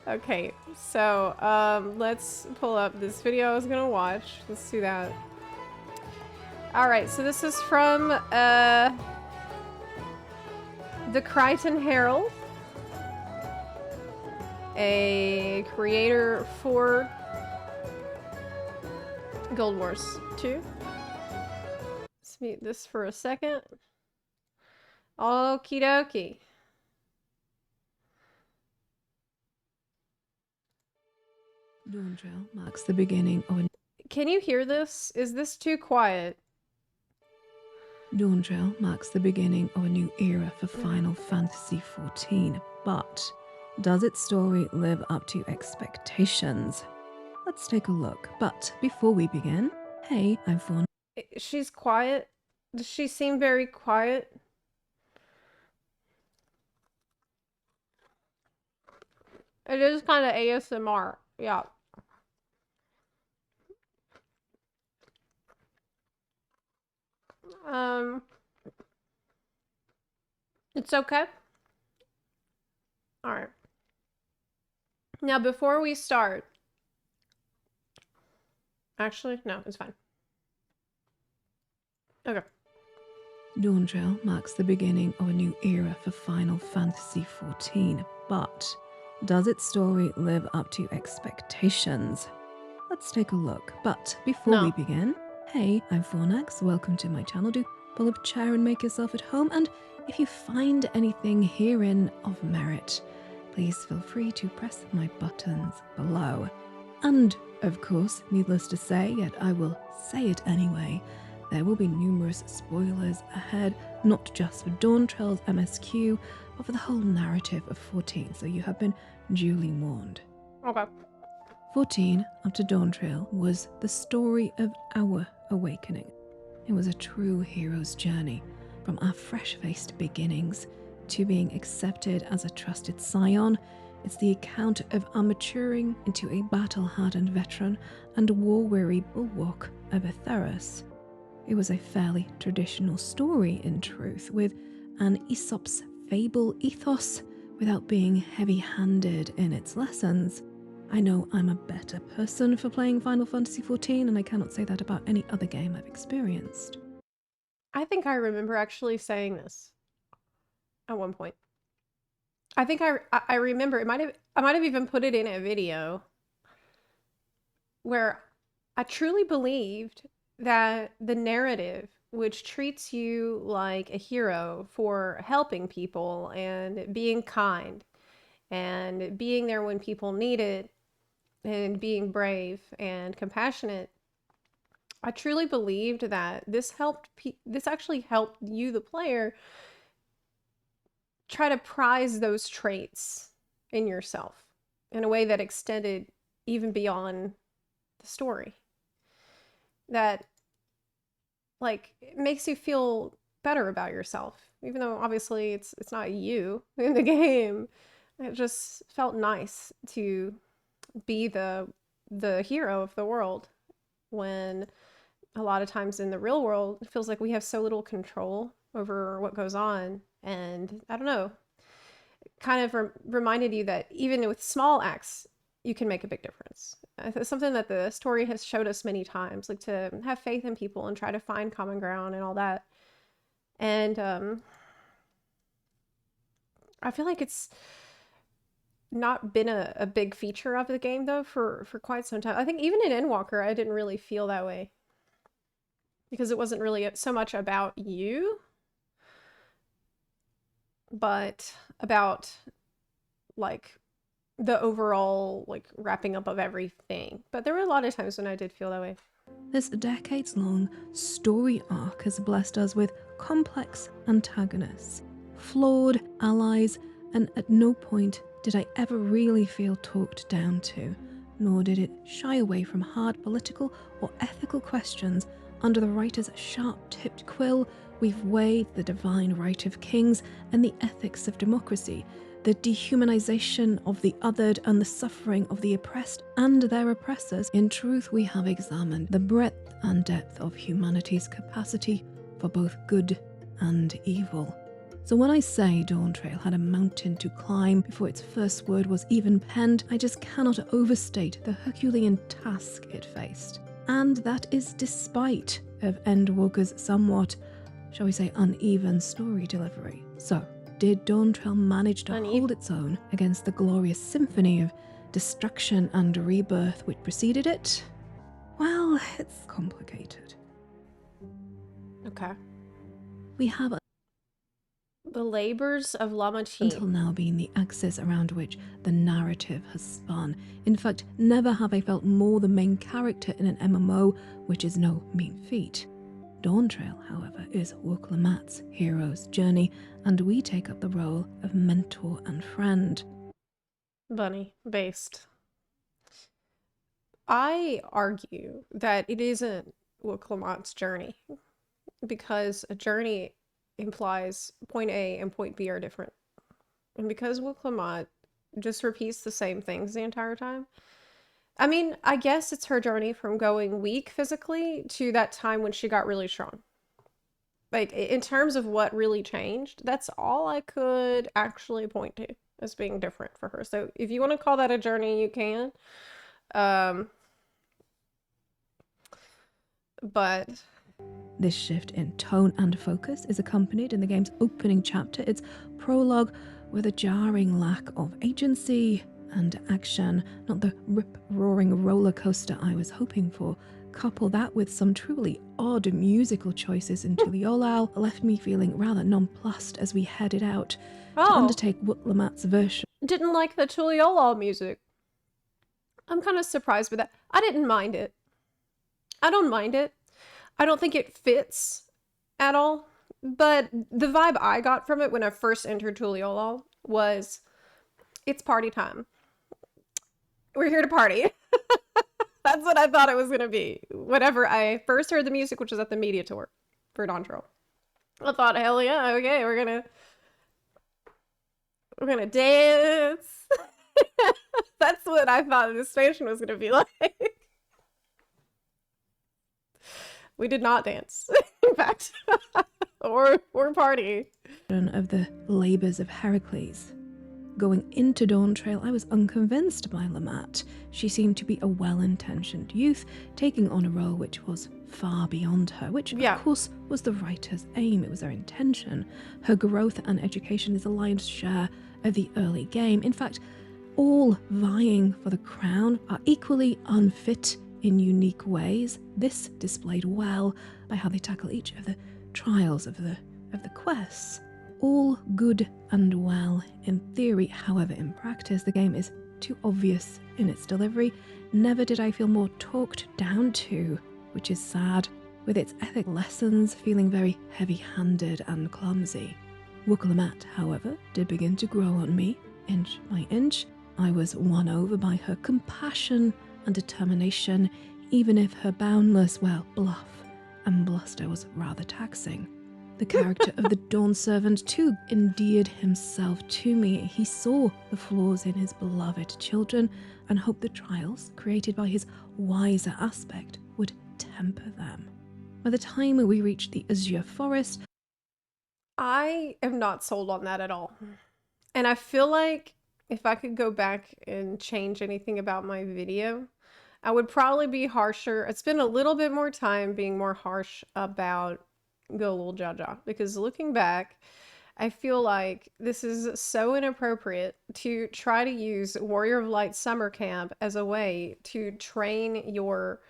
Okay, so let's pull up this video I was gonna watch. Let's do that. Alright, so this is from the KRYTAN Herald, a creator for Guild Wars 2. Let's mute this for a second. Okie dokie. Dawntrail marks the beginning of a... Can you hear this? Is this too quiet? Dawntrail marks the beginning of a new era for Final Fantasy XIV, but does its story live up to expectations? Let's take a look, but before we begin, hey, I'm Fawn. She's quiet? Does she seem very quiet? It is kind of ASMR, yeah. It's okay. All right. Now, before we start, actually, no, it's fine. Okay. Dawntrail marks the beginning of a new era for Final Fantasy XIV, but does its story live up to expectations? Let's take a look, but before we begin, hey, I'm Fornax, welcome to my channel. Do pull up a chair and make yourself at home, and if you find anything herein of merit, please feel free to press my buttons below. And, of course, needless to say, yet I will say it anyway, there will be numerous spoilers ahead, not just for Dawntrail's MSQ, but for the whole narrative of 14, so you have been duly warned. Okay. 14, after Dawntrail, was the story of our awakening. It was a true hero's journey, from our fresh-faced beginnings to being accepted as a trusted scion. It's the account of our maturing into a battle-hardened veteran and war-weary bulwark of Aetheris. It was a fairly traditional story, in truth, with an Aesop's fable ethos without being heavy-handed in its lessons. I know I'm a better person for playing Final Fantasy XIV, and I cannot say that about any other game I've experienced. I think I remember actually saying this at one point. I think I remember I might have even put it in a video where I truly believed that the narrative, which treats you like a hero for helping people and being kind and being there when people need it and being brave and compassionate, I truly believed that this actually helped you, the player, try to prize those traits in yourself in a way that extended even beyond the story. That, like, it makes you feel better about yourself, even though obviously it's not you in the game. It just felt nice to be the hero of the world, when a lot of times in the real world it feels like we have so little control over what goes on. And I don't know, it kind of reminded you that even with small acts you can make a big difference. It's something that the story has showed us many times, like to have faith in people and try to find common ground and all that. And I feel like it's not been a big feature of the game though for quite some time. I think even in Endwalker I didn't really feel that way, because it wasn't really so much about you, but about like the overall like wrapping up of everything. But there were a lot of times when I did feel that way. This decades-long story arc has blessed us with complex antagonists, flawed allies, and at no point did I ever really feel talked down to, nor did it shy away from hard political or ethical questions. Under the writer's sharp-tipped quill, we've weighed the divine right of kings and the ethics of democracy, the dehumanization of the othered and the suffering of the oppressed and their oppressors. In truth, we have examined the breadth and depth of humanity's capacity for both good and evil. So when I say Dawntrail had a mountain to climb before its first word was even penned, I just cannot overstate the Herculean task it faced. And that is despite of Endwalker's somewhat, shall we say, uneven story delivery. So, did Dawntrail manage to hold its own against the glorious symphony of destruction and rebirth which preceded it? Well, it's complicated. Okay. We have The labors of Lamat until now been the axis around which the narrative has spun. In fact, never have I felt more the main character in an MMO, which is no mean feat. Dawntrail, however, is Wuk Lamat's hero's journey, and we take up the role of mentor and friend. Bunny based. I argue that it isn't Wuk Lamat's journey, because a journey implies point A and point B are different. And because Wuk Lamat just repeats the same things the entire time, I mean, I guess it's her journey from going weak physically to that time when she got really strong. Like, in terms of what really changed, that's all I could actually point to as being different for her. So if you want to call that a journey, you can. But this shift in tone and focus is accompanied in the game's opening chapter, its prologue, with a jarring lack of agency and action, not the rip-roaring roller coaster I was hoping for. Couple that with some truly odd musical choices in Tuliolal left me feeling rather nonplussed as we headed out to undertake Wuk Lamat's version. Didn't like the Tuliolal music. I'm kind of surprised with that. I didn't mind it. I don't mind it. I don't think it fits at all. But the vibe I got from it when I first entered Tuliolal was, it's party time. We're here to party. That's what I thought it was going to be. Whenever I first heard the music, which was at the media tour for Dawntrail, I thought, hell yeah, okay, we're gonna dance. That's what I thought this station was going to be like. We did not dance, in fact, or party. Of the labors of Heracles. Going into Dawntrail, I was unconvinced by Lamat. She seemed to be a well-intentioned youth, taking on a role which was far beyond her, which of course was the writer's aim, it was their intention. Her growth and education is the lion's share of the early game. In fact, all vying for the crown are equally unfit in unique ways. This displayed well by how they tackle each of the trials of the quests. All good and well in theory, however in practice the game is too obvious in its delivery. Never did I feel more talked down to, which is sad, with its ethic lessons feeling very heavy-handed and clumsy. Wuk Lamat, however, did begin to grow on me, inch by inch. I was won over by her compassion and determination, even if her boundless, well, bluff and bluster was rather taxing. The character of the Dawn Servant too endeared himself to me. He saw the flaws in his beloved children and hoped the trials created by his wiser aspect would temper them. By the time we reached the Azure Forest, I am not sold on that at all. And I feel like if I could go back and change anything about my video, I would probably be harsher. I'd spend a little bit more time being more harsh about Go Lil Jaja, because looking back, I feel like this is so inappropriate to try to use Warrior of Light Summer Camp as a way to train your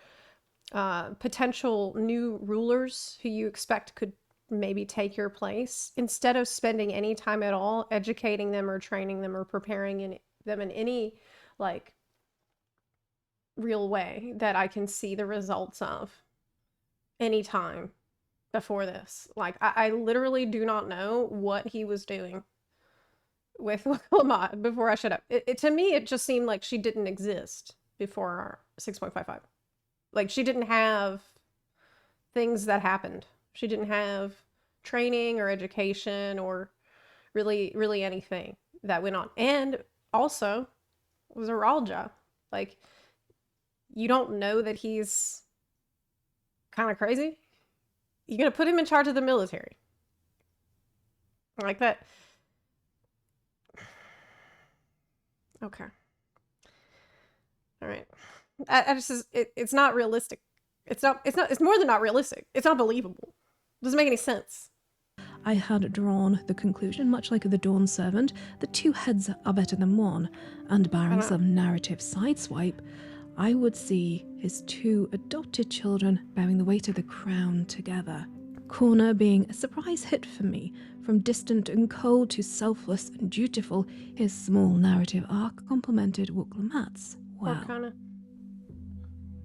potential new rulers who you expect could maybe take your place, instead of spending any time at all educating them or training them or preparing them in any like real way that I can see the results of anytime before this. Like, I literally do not know what he was doing with Wuk Lamat before I shut up. To me, it just seemed like she didn't exist before 6.55. Like, she didn't have things that happened. She didn't have training or education or really anything that went on. And also, it was a Ralja. Like, you don't know that he's kind of crazy? You're going to put him in charge of the military. Like that. Okay. All right. I just, it's not realistic. It's more than not realistic. It's not believable. It doesn't make any sense. I had drawn the conclusion, much like the Dawn Servant, that two heads are better than one, and barring some narrative sideswipe, I would see his two adopted children bearing the weight of the crown together. Corner being a surprise hit for me. From distant and cold to selfless and dutiful, his small narrative arc complemented Wuk Lamat's. Wow.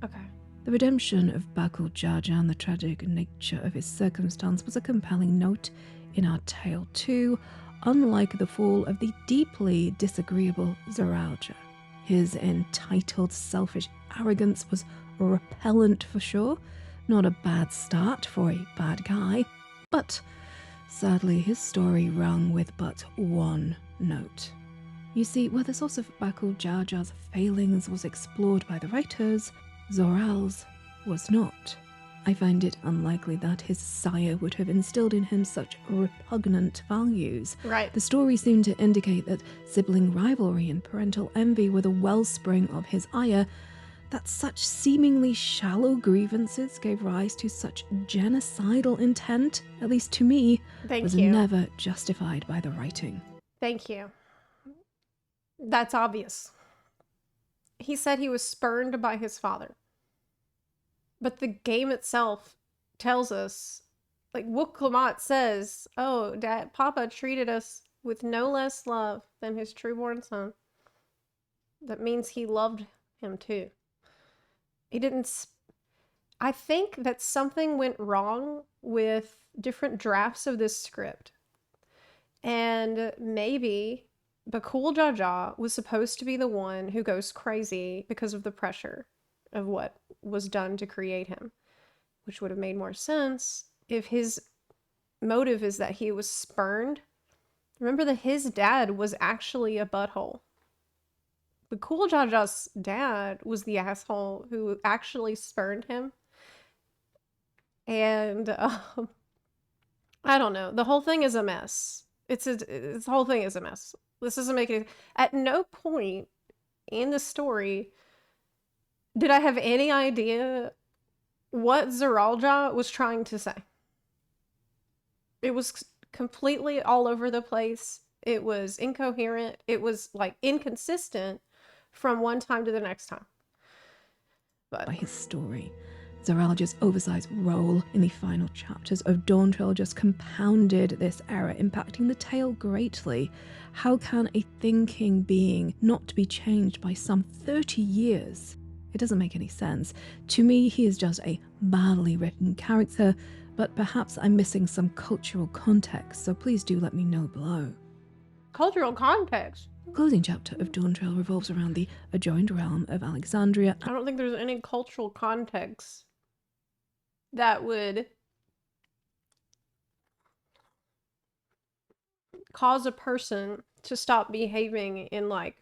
Okay. The redemption of Bakul Jaja and the tragic nature of his circumstance was a compelling note in our tale too, unlike the fall of the deeply disagreeable Zoralja. His entitled, selfish arrogance was repellent for sure, not a bad start for a bad guy, but sadly his story rung with but one note. You see, where the source of Bakul Jaja's failings was explored by the writers, Zoral's was not. I find it unlikely that his sire would have instilled in him such repugnant values. Right. The story seemed to indicate that sibling rivalry and parental envy were the wellspring of his ire, that such seemingly shallow grievances gave rise to such genocidal intent, at least to me, was never justified by the writing. Thank you. That's obvious. He said he was spurned by his father. But the game itself tells us, like Wuk Lamat says, oh, Papa treated us with no less love than his trueborn son. That means he loved him too. He didn't... I think that something went wrong with different drafts of this script. And maybe Bakul Jaja was supposed to be the one who goes crazy because of the pressure of what was done to create him, which would have made more sense if his motive is that he was spurned. Remember that his dad was actually a butthole. Bakul Jaja's dad was the asshole who actually spurned him. And I don't know. The whole thing is a mess. This whole thing is a mess. This doesn't make any... At no point in the story did I have any idea what Zoralja was trying to say. It was completely all over the place. It was incoherent. It was like inconsistent from one time to the next time. But by his story, Zoralja's oversized role in the final chapters of Dawntrail just compounded this error, impacting the tale greatly. How can a thinking being not be changed by some 30 years? It doesn't make any sense. To me, he is just a badly written character, but perhaps I'm missing some cultural context, so please do let me know below. Cultural context? The closing chapter of Dawntrail revolves around the adjoined realm of Alexandria. I don't think there's any cultural context that would cause a person to stop behaving in, like,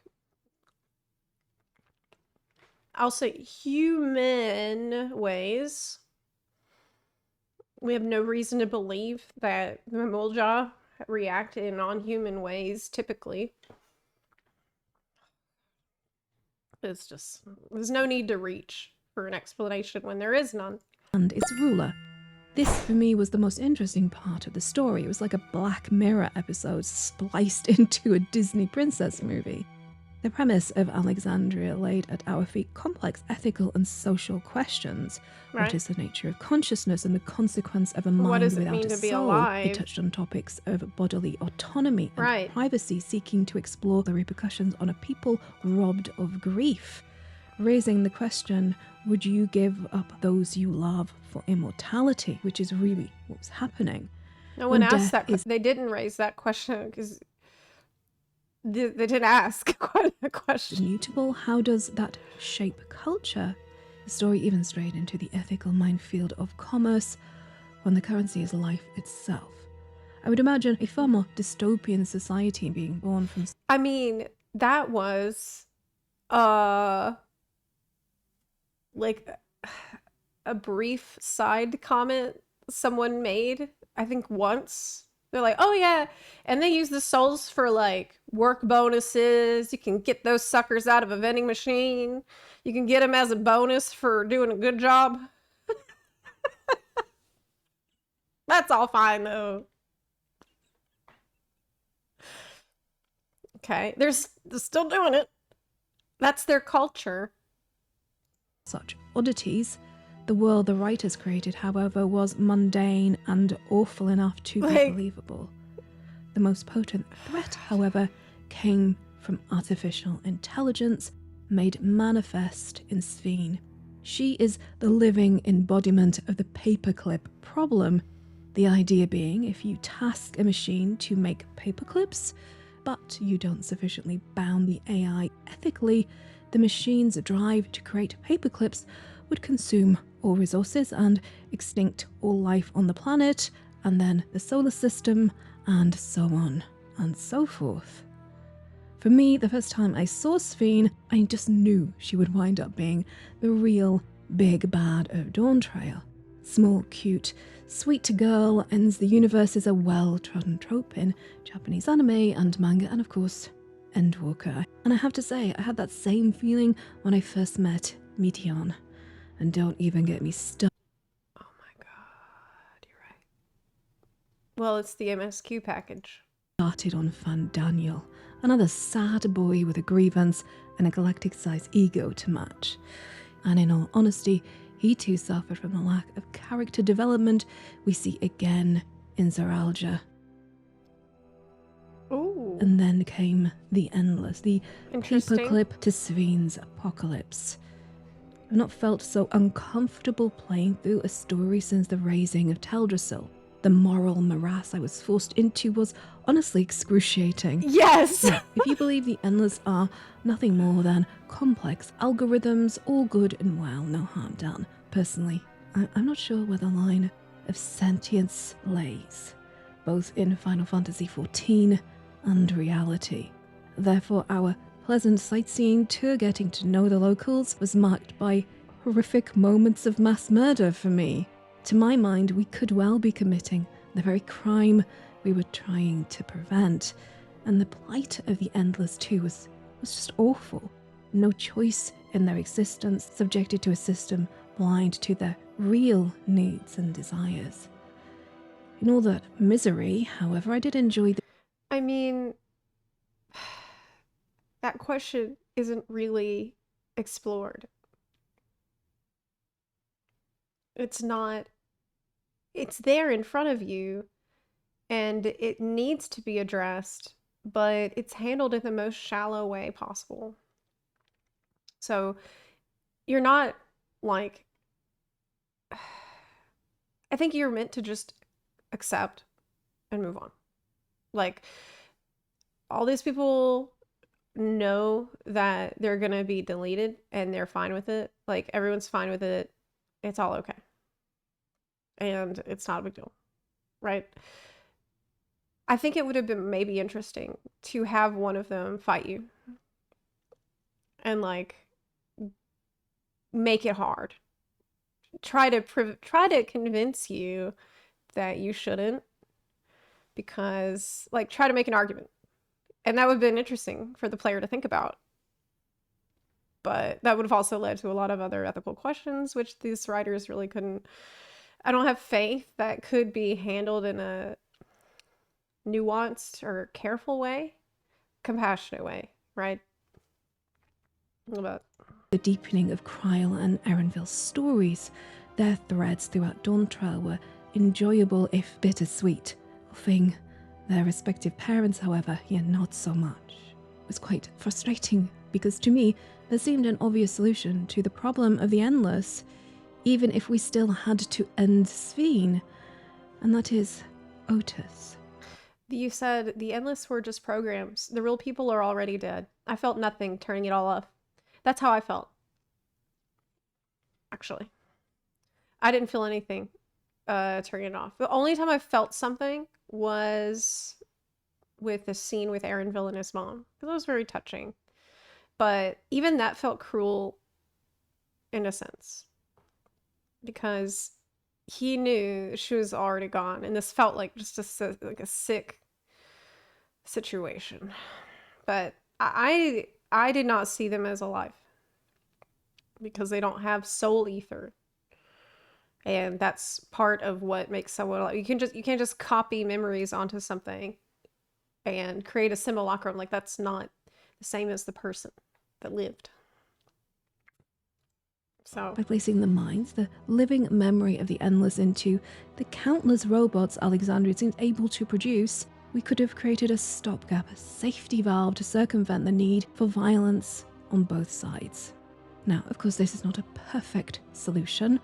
I'll say human ways. We have no reason to believe that the Mulja react in non-human ways typically. It's just, there's no need to reach for an explanation when there is none. And its ruler. This, for me, was the most interesting part of the story. It was like a Black Mirror episode spliced into a Disney princess movie. The premise of Alexandria laid at our feet complex ethical and social questions. Right. What is the nature of consciousness and the consequence of a mind without a soul? It touched on topics of bodily autonomy and privacy, seeking to explore the repercussions on a people robbed of grief. Raising the question, would you give up those you love for immortality? Which is really what's happening. No one asked that. They didn't raise that question because they didn't ask quite a question. Mutable, how does that shape culture? The story even strayed into the ethical minefield of commerce when the currency is life itself. I would imagine a far more dystopian society being born from... I mean, that was like a brief side comment someone made, I think once They're like, oh yeah, and they use the souls for like work bonuses. You can get those suckers out of a vending machine. You can get them as a bonus for doing a good job. That's all fine though. Okay, they're still doing it. That's their culture. Such oddities. The world the writers created, however, was mundane and awful enough to be believable. The most potent threat, however, came from artificial intelligence made manifest in Sphene. She is the living embodiment of the paperclip problem. The idea being, if you task a machine to make paperclips, but you don't sufficiently bound the AI ethically, the machine's drive to create paperclips would consume all resources and extinct all life on the planet, and then the solar system, and so on and so forth. For me, the first time I saw Sphene, I just knew she would wind up being the real big bad of Dawntrail. Small, cute, sweet girl ends the universe is a well-trodden trope in Japanese anime and manga, and of course, Endwalker. And I have to say, I had that same feeling when I first met Meteon. And don't even get me started. Oh my god, you're right. Well, it's the MSQ package. Started on Fan Daniel, another sad boy with a grievance and a galactic-sized ego to match. And in all honesty, he too suffered from the lack of character development we see again in Zeralgia. Ooh. And then came the Endless, the paperclip to Sphene's apocalypse. I've not felt so uncomfortable playing through a story since the raising of Teldrassil. The moral morass I was forced into was honestly excruciating. Yes! Now, if you believe the Endless are nothing more than complex algorithms, all good and well, no harm done. Personally, I'm not sure where the line of sentience lays, both in Final Fantasy XIV and reality. Therefore, our pleasant sightseeing tour getting to know the locals was marked by horrific moments of mass murder for me. To my mind, we could well be committing the very crime we were trying to prevent, and the plight of the Endless too was just awful. No choice in their existence, subjected to a system blind to their real needs and desires. In all that misery, however, I did enjoy the... I mean, that question isn't really explored. It's not, it's there in front of you and it needs to be addressed, but it's handled in the most shallow way possible. So you're not like, I think you're meant to just accept and move on. Like, all these people know that they're gonna be deleted and they're fine with it. Like, everyone's fine with it. It's all okay. And it's not a big deal, right? I think it would have been maybe interesting to have one of them fight you and like make it hard. Try to convince you that you shouldn't, because like try to make an argument. And that would have been interesting for the player to think about. But that would have also led to a lot of other ethical questions, which these writers really couldn't. I don't have faith that could be handled in a nuanced or careful way, compassionate way, right? But the deepening of Kryl and Erenville's stories, their threads throughout Dawntrail were enjoyable if bittersweet. Offing their respective parents, however, not so much. It was quite frustrating because to me, there seemed an obvious solution to the problem of the Endless, even if we still had to end Sphene, and that is Otis. You said the Endless were just programs. The real people are already dead. I felt nothing turning it all off. That's how I felt. Actually. I didn't feel anything turning it off. The only time I felt something was with the scene with Erenville and his mom, because it was very touching. But even that felt cruel in a sense, because he knew she was already gone, and this felt like just like a sick situation. But I did not see them as alive because they don't have soul ether. And that's part of what makes someone alive. You can't just copy memories onto something and create a simulacrum. Like, that's not the same as the person that lived. So by placing the minds, the living memory of the Endless, into the countless robots Alexandria seems able to produce, we could have created a stopgap, a safety valve to circumvent the need for violence on both sides. Now, of course, this is not a perfect solution,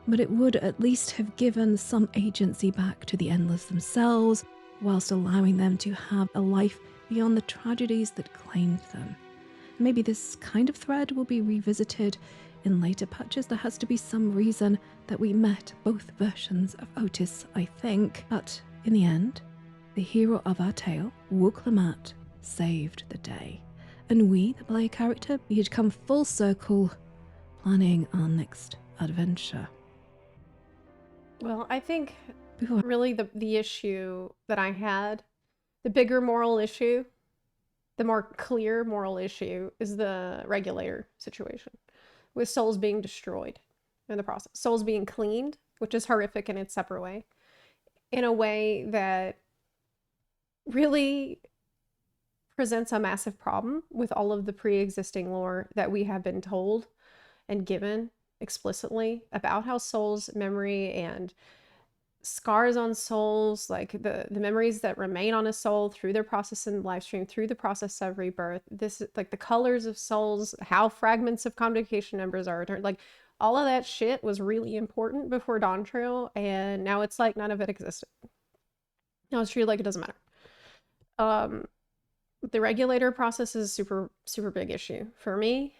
but it would at least have given some agency back to the Endless themselves, whilst allowing them to have a life beyond the tragedies that claimed them. Maybe this kind of thread will be revisited in later patches. There has to be some reason that we met both versions of Otis, I think. But in the end, the hero of our tale, Wuk Lamat, saved the day. And we, the player character, we had come full circle, planning our next adventure. well, I think really the issue that I had, the bigger moral issue, the more clear moral issue, is the regulator situation, with souls being destroyed in the process. Souls being cleaned, which is horrific in its separate way, in a way that really presents a massive problem with all of the pre-existing lore that we have been told and given explicitly about how souls, memory, and scars on souls, like the memories that remain on a soul through their process in live stream, through the process of rebirth, this, like the colors of souls, how fragments of convocation numbers are returned, like all of that shit was really important before Dawntrail, and now it's like none of it existed. Now it's treated like it doesn't matter. The regulator process is super big issue for me.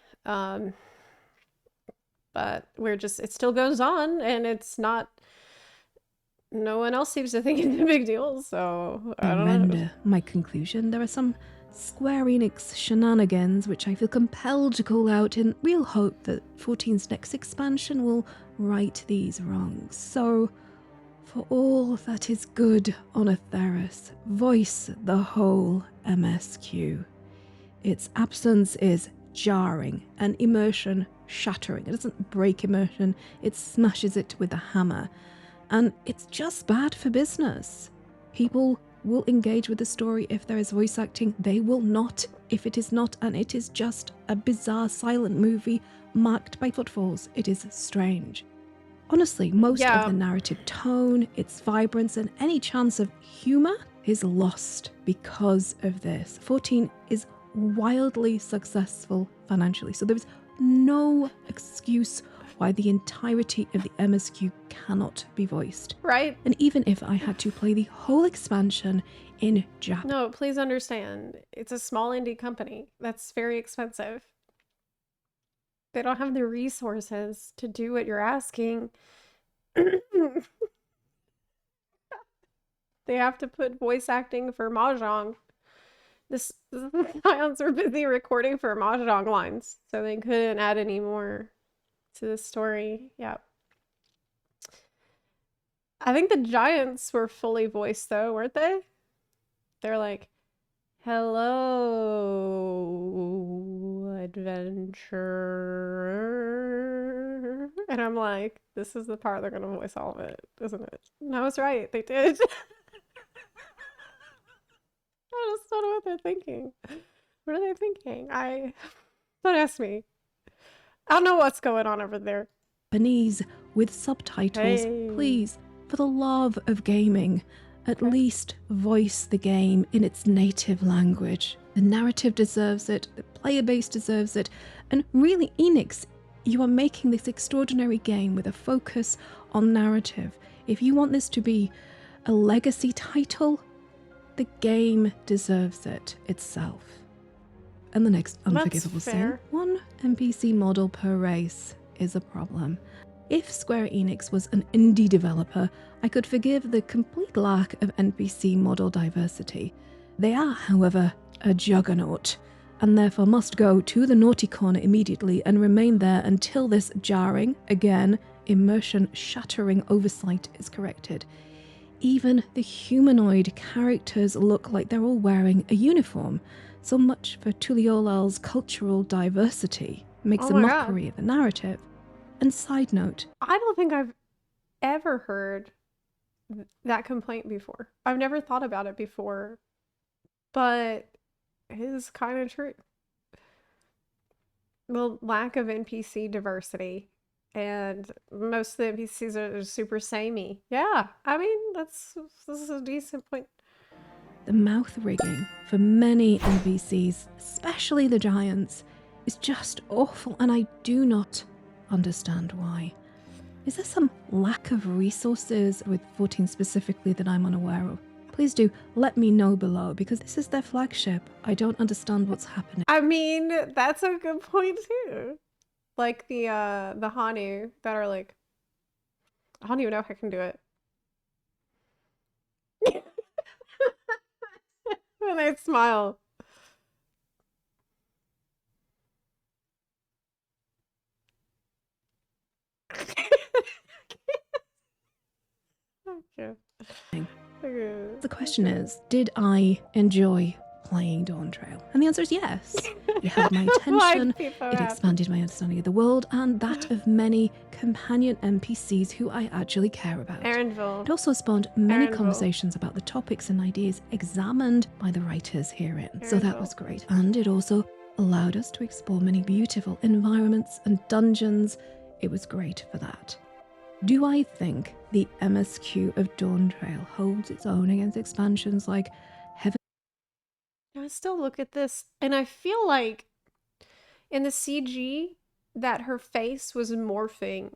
But it still goes on, and it's not, no one else seems to think it's a big deal, so I don't know. My conclusion, there are some Square Enix shenanigans which I feel compelled to call out in real hope that 14's next expansion will right these wrongs. So, for all that is good on Atheros, voice the whole MSQ. Its absence is jarring and immersion shattering. It doesn't break immersion, it smashes it with a hammer. And it's just bad for business. People will engage with the story if there is voice acting. They will not if it is not, and it is just a bizarre silent movie marked by footfalls. It is strange. Honestly, most of the narrative tone, its vibrance, and any chance of humor is lost because of this. 14 is wildly successful financially, so there is no excuse why the entirety of the MSQ cannot be voiced. Right? And even if I had to play the whole expansion in Japanese... No, please understand, it's a small indie company. That's very expensive. They don't have the resources to do what you're asking. They have to put voice acting for Mahjong. The Scions were busy recording for Mahjong lines, so they couldn't add any more to the story. Yeah. I think the giants were fully voiced though, weren't they? They're like, hello, adventurer. And I'm like, this is the part they're gonna voice all of it, isn't it? And I was right, they did. I just don't know what they're thinking. What are they thinking? Don't ask me. I don't know what's going on over there. Japanese with subtitles. Hey. Please, for the love of gaming, at least voice the game in its native language. The narrative deserves it, the player base deserves it, and really, Enix, you are making this extraordinary game with a focus on narrative. If you want this to be a legacy title, the game deserves it itself. And the next unforgivable sin, one NPC model per race is a problem. If Square Enix was an indie developer, I could forgive the complete lack of NPC model diversity. They are, however, a juggernaut, and therefore must go to the naughty corner immediately and remain there until this jarring, again, immersion-shattering oversight is corrected. Even the humanoid characters look like they're all wearing a uniform. So much for Tuliola's cultural diversity. Makes Oh a my God. mockery of the narrative. And side note, I don't think I've ever heard that complaint before. I've never thought about it before, but it is kind of true. The lack of NPC diversity, and most of the NPCs are super samey. Yeah, I mean, this is a decent point. the mouth rigging for many NPCs, especially the giants, is just awful, and I do not understand why. Is there some lack of resources with 14 specifically that I'm unaware of? Please do let me know below, because this is their flagship. I don't understand what's happening. I mean, that's a good point too. Like the Hanu that are like, I don't even know if I can do it. When I smile. Okay. Okay. The question is, did I enjoy playing Dawntrail? And the answer is yes. It held my attention, it expanded my understanding of the world, and that of many companion NPCs who I actually care about. Erranville. It also spawned many Erranville. conversations about the topics and ideas examined by the writers herein. So that Erranville. was great. And it also allowed us to explore many beautiful environments and dungeons. It was great for that. Do I think the MSQ of Dawntrail holds its own against expansions like Heaven? I still look at this and I feel like in the CG that her face was morphing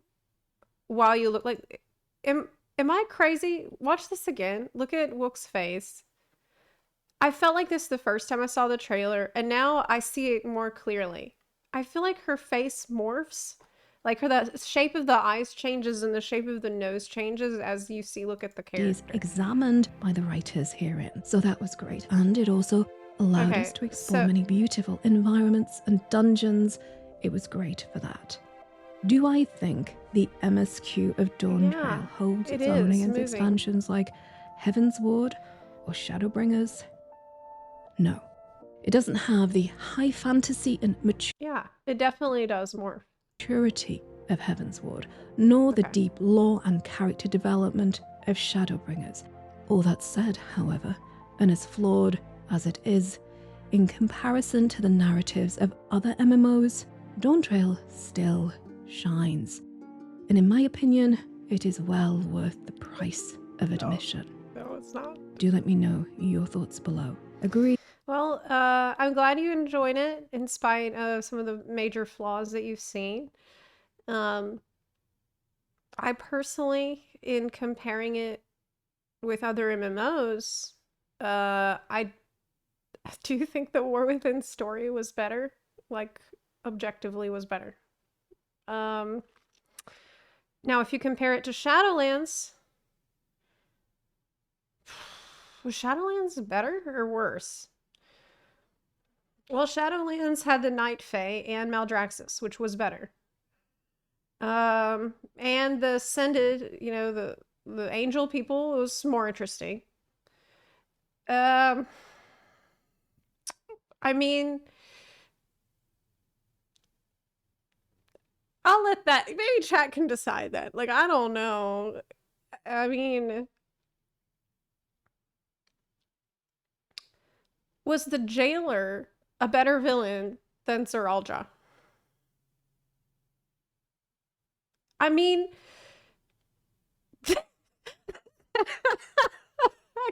while you look like, am I crazy? Watch this again. Look at Wuk's face. I felt like this the first time I saw the trailer, and now I see it more clearly. I feel like her face morphs. Like the shape of the eyes changes and the shape of the nose changes as you look at the character. Is examined by the writers herein. So that was great. And it also allowed us to explore many beautiful environments and dungeons. It was great for that. Do I think the MSQ of Dawntrail holds its own against expansions like Heaven's Ward or Shadowbringers? No. It doesn't have the high fantasy and Yeah, it definitely does more. Maturity of Heaven's Ward, nor the deep lore and character development of Shadowbringers. All that said, however, and as flawed as it is, in comparison to the narratives of other MMOs, Dawntrail still shines. And in my opinion, it is well worth the price of admission. No, it's not. Do let me know your thoughts below. Agree? Well, I'm glad you enjoyed it in spite of some of the major flaws that you've seen. I personally, in comparing it with other MMOs, I do think the War Within story was better. Like, objectively was better. Now, if you compare it to Shadowlands, was Shadowlands better or worse? Well, Shadowlands had the Night Fae and Maldraxxus, which was better. And the Ascended, you know, the angel people was more interesting. I mean, I'll let that, maybe chat can decide that. Like, I don't know. I mean, was the Jailer a better villain than Zeralja? I mean, I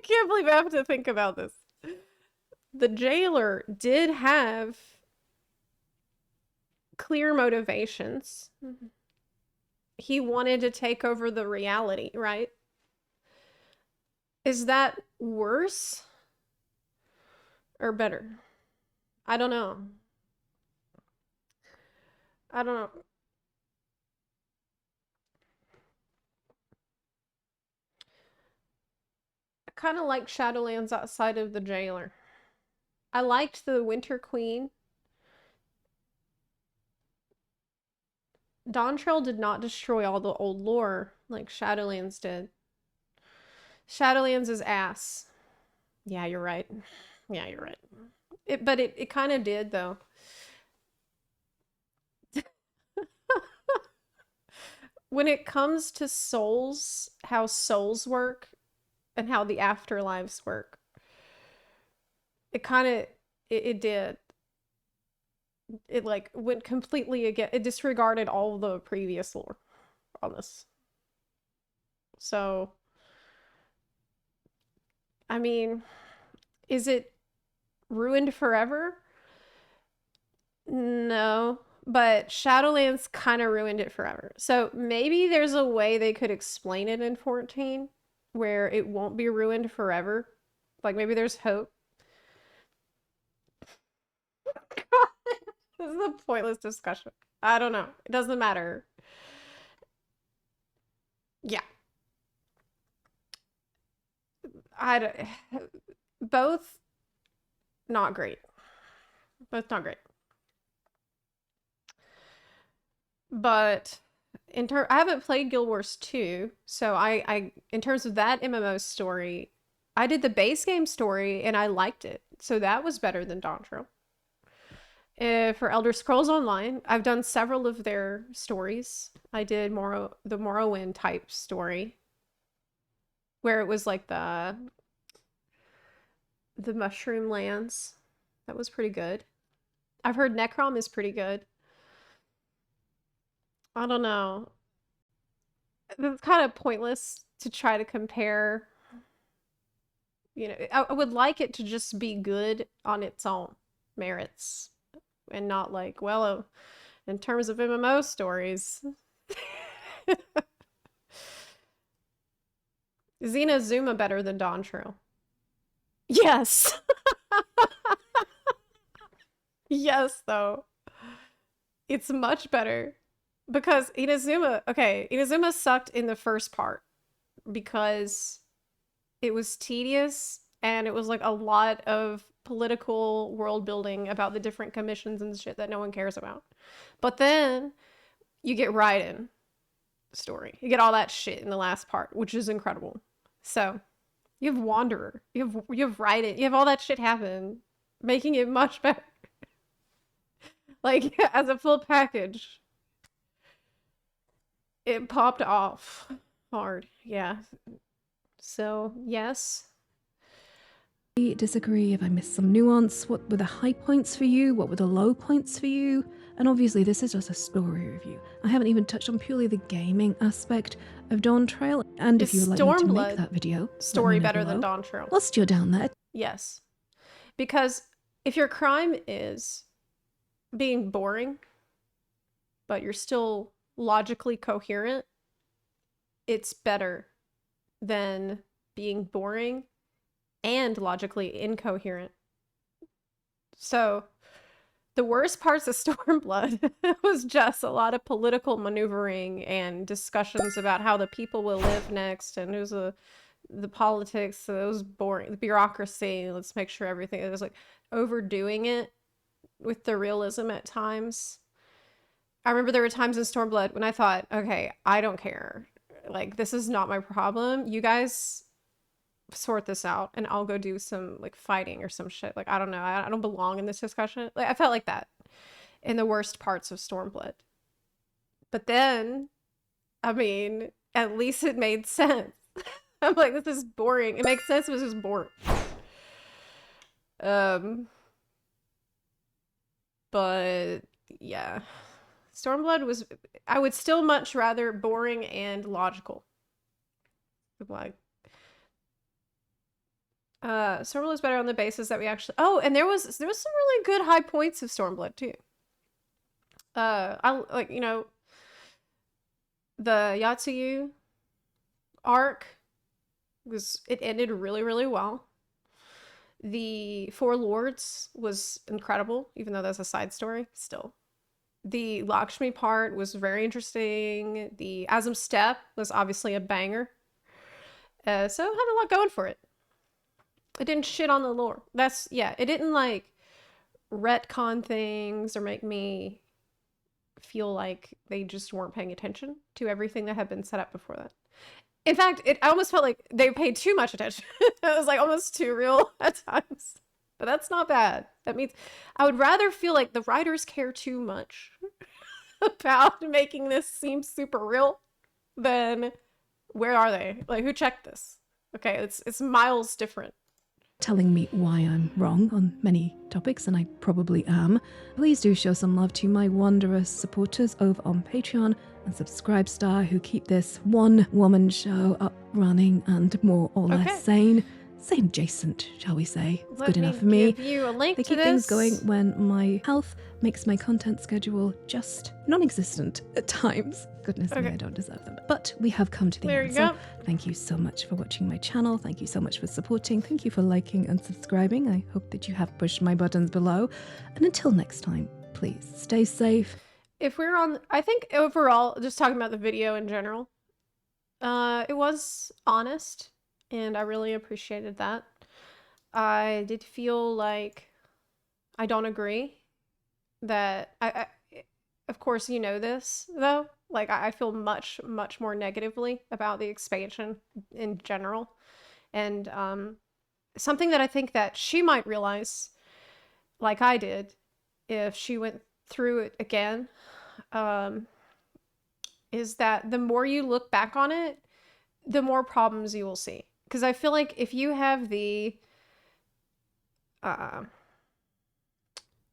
can't believe I have to think about this. The Jailer did have clear motivations. He wanted to take over the reality, right? Is that worse or better? I don't know. I don't know. I kind of like Shadowlands outside of the Jailer. I liked the Winter Queen. Dawntrail did not destroy all the old lore like Shadowlands did. Shadowlands is ass. Yeah, you're right. Yeah, you're right. But it kind of did, though. When it comes to souls, how souls work and how the afterlives work, it kind of it did. It like went completely again. It disregarded all the previous lore on this. So, I mean, is it ruined forever? No, but Shadowlands kind of ruined it forever. So maybe there's a way they could explain it in 14 where it won't be ruined forever. Like maybe there's hope. This is a pointless discussion. I don't know. It doesn't matter. Yeah. Both not great. Both not great. But I haven't played Guild Wars 2, so I in terms of that MMO story, I did the base game story and I liked it. So that was better than Dawntrail. For Elder Scrolls Online, I've done several of their stories. I did the Morrowind type story, where it was like the Mushroom Lands. That was pretty good. I've heard Necrom is pretty good. I don't know. It's kind of pointless to try to compare. You know, I would like it to just be good on its own merits and not like, well, in terms of MMO stories. Is Inazuma better than Dawntrail? Yes. Yes, though. It's much better. Because Inazuma sucked in the first part because it was tedious and it was like a lot of political world building about the different commissions and shit that no one cares about. But then you get Raiden story. You get all that shit in the last part, which is incredible. So you have Wanderer. You have Raiden. You have all that shit happen, making it much better. Like as a full package. It popped off hard. Yeah. So, yes. I disagree if I missed some nuance. What were the high points for you? What were the low points for you? And obviously this is just a story review. I haven't even touched on purely the gaming aspect of Dawntrail. And if you would like me to make that video, story better than Dawntrail. Whilst you're down there. Yes. Because if your crime is being boring, but you're still logically coherent, it's better than being boring and logically incoherent. So the worst parts of Stormblood was just a lot of political maneuvering and discussions about how the people will live next, and it was the politics. It was boring. The bureaucracy. Let's make sure everything. It was like overdoing it with the realism at times. I remember there were times in Stormblood when I thought, okay, I don't care. Like, this is not my problem. You guys sort this out and I'll go do some like fighting or some shit. Like, I don't know. I don't belong in this discussion. Like, I felt like that in the worst parts of Stormblood. But then, I mean, at least it made sense. I'm like, this is boring. It makes sense. It was just boring. But yeah. Stormblood was, I would still much rather boring and logical. Like, Stormblood is better on the basis that we actually, oh, and there was some really good high points of Stormblood too. I like, you know, the Yatsuyu arc it ended really, really well. The Four Lords was incredible, even though that's a side story still. The Lakshmi part was very interesting. The Azim Step was obviously a banger. So it had a lot going for it. It didn't shit on the lore. It didn't like retcon things or make me feel like they just weren't paying attention to everything that had been set up before that. In fact, I almost felt like they paid too much attention. It was like almost too real at times. But that's not bad. That means I would rather feel like the writers care too much about making this seem super real than where are they? Like, who checked this? Okay, it's miles different. Telling me why I'm wrong on many topics, and I probably am. Please do show some love to my wondrous supporters over on Patreon and Subscribestar who keep this one-woman show up running and more or less sane adjacent, shall we say. It's good enough for me. Give you a link they to keep this. things going when my health makes my content schedule just non-existent at times. Goodness me, I don't deserve them. But we have come to the There end. you go. Thank you so much for watching my channel. Thank you so much for supporting. Thank you for liking and subscribing. I hope that you have pushed my buttons below. And until next time, please stay safe. If we're on, I think overall, just talking about the video in general, it was honest, and I really appreciated that. I did feel like I don't agree that I of course, you know this though, like I feel much more negatively about the expansion in general, and something that I think that she might realize, like I did, if she went through it again, is that the more you look back on it, the more problems you will see. Because I feel like if you have the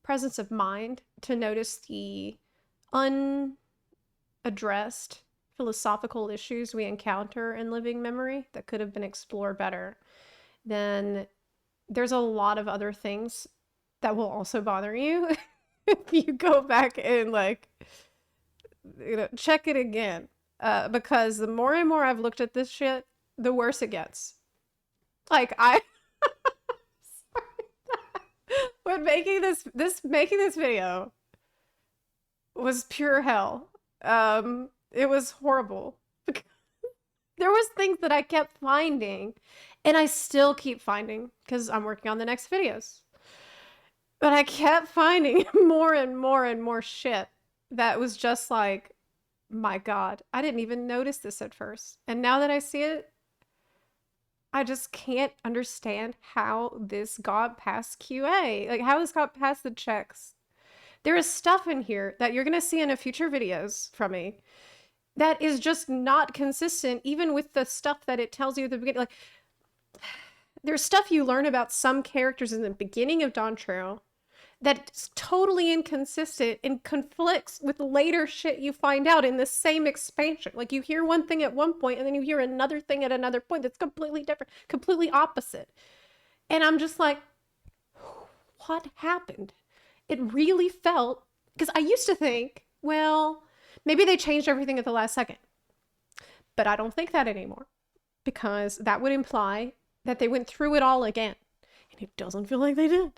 presence of mind to notice the unaddressed philosophical issues we encounter in living memory that could have been explored better, then there's a lot of other things that will also bother you if you go back and, like, you know, check it again. Because the more and more I've looked at this shit, the worse it gets. Like, when making this video was pure hell. It was horrible. There was things that I kept finding, and I still keep finding because I'm working on the next videos. But I kept finding more and more and more shit that was just like, my God, I didn't even notice this at first. And now that I see it, I just can't understand how this got past QA. Like, how this got past the checks. There is stuff in here that you're going to see in a future videos from me that is just not consistent, even with the stuff that it tells you at the beginning. Like, there's stuff you learn about some characters in the beginning of Dawntrail that's totally inconsistent and conflicts with later shit you find out in the same expansion. Like, you hear one thing at one point and then you hear another thing at another point that's completely different, completely opposite. And I'm just like, what happened? It really felt, because I used to think, well, maybe they changed everything at the last second. But I don't think that anymore, because that would imply that they went through it all again. And it doesn't feel like they did.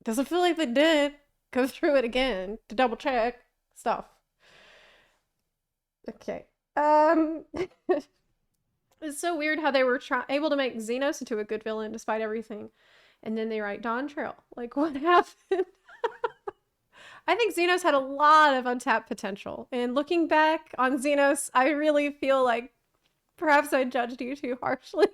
Doesn't feel like they did go through it again to double check stuff. Okay. It's so weird how they were able to make Xenos into a good villain despite everything. And then they write Dawntrail. Like, what happened? I think Xenos had a lot of untapped potential. And looking back on Xenos, I really feel like perhaps I judged you too harshly.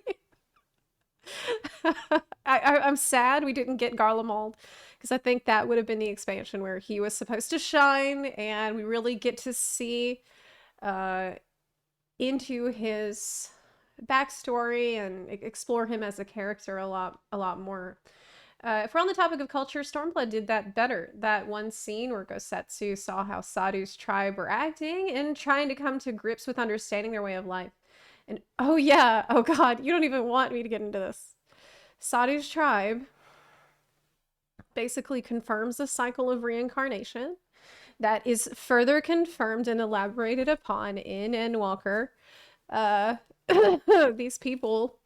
I'm sad we didn't get Garlemald, because I think that would have been the expansion where he was supposed to shine, and we really get to see into his backstory and explore him as a character a lot more. If we're on the topic of culture, Stormblood did that better. That one scene where Gosetsu saw how Sadu's tribe were acting and trying to come to grips with understanding their way of life. And oh yeah, oh God, you don't even want me to get into this. Sadu's tribe basically confirms the cycle of reincarnation that is further confirmed and elaborated upon in Endwalker. These people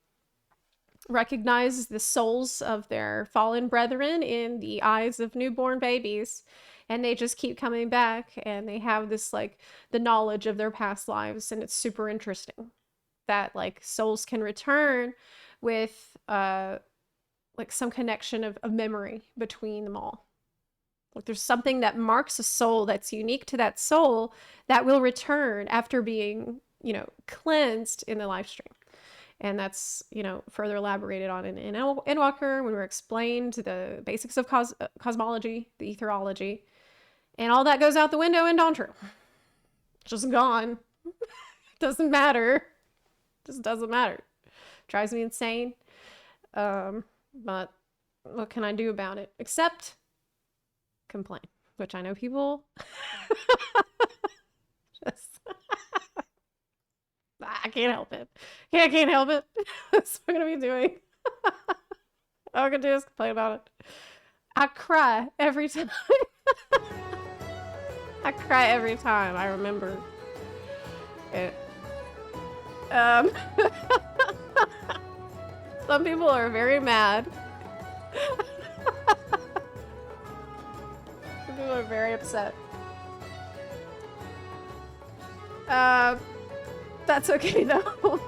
recognize the souls of their fallen brethren in the eyes of newborn babies, and they just keep coming back, and they have this, like, the knowledge of their past lives, and it's super interesting that, like, souls can return with like some connection of memory between them all. Like there's something that marks a soul that's unique to that soul that will return after being, you know, cleansed in the live stream. And that's, you know, further elaborated on in Endwalker when we're explained the basics of cosmology, the etherology, and all that goes out the window in Dawntrail. Just gone. Doesn't matter. Just doesn't matter. Drives me insane. But what can I do about it? Except complain, which I know people just I can't help it. I can't help it. That's what I'm gonna be doing. All I can do is complain about it. I cry every time. I cry every time I remember it. Some people are very mad. Some people are very upset. That's okay though.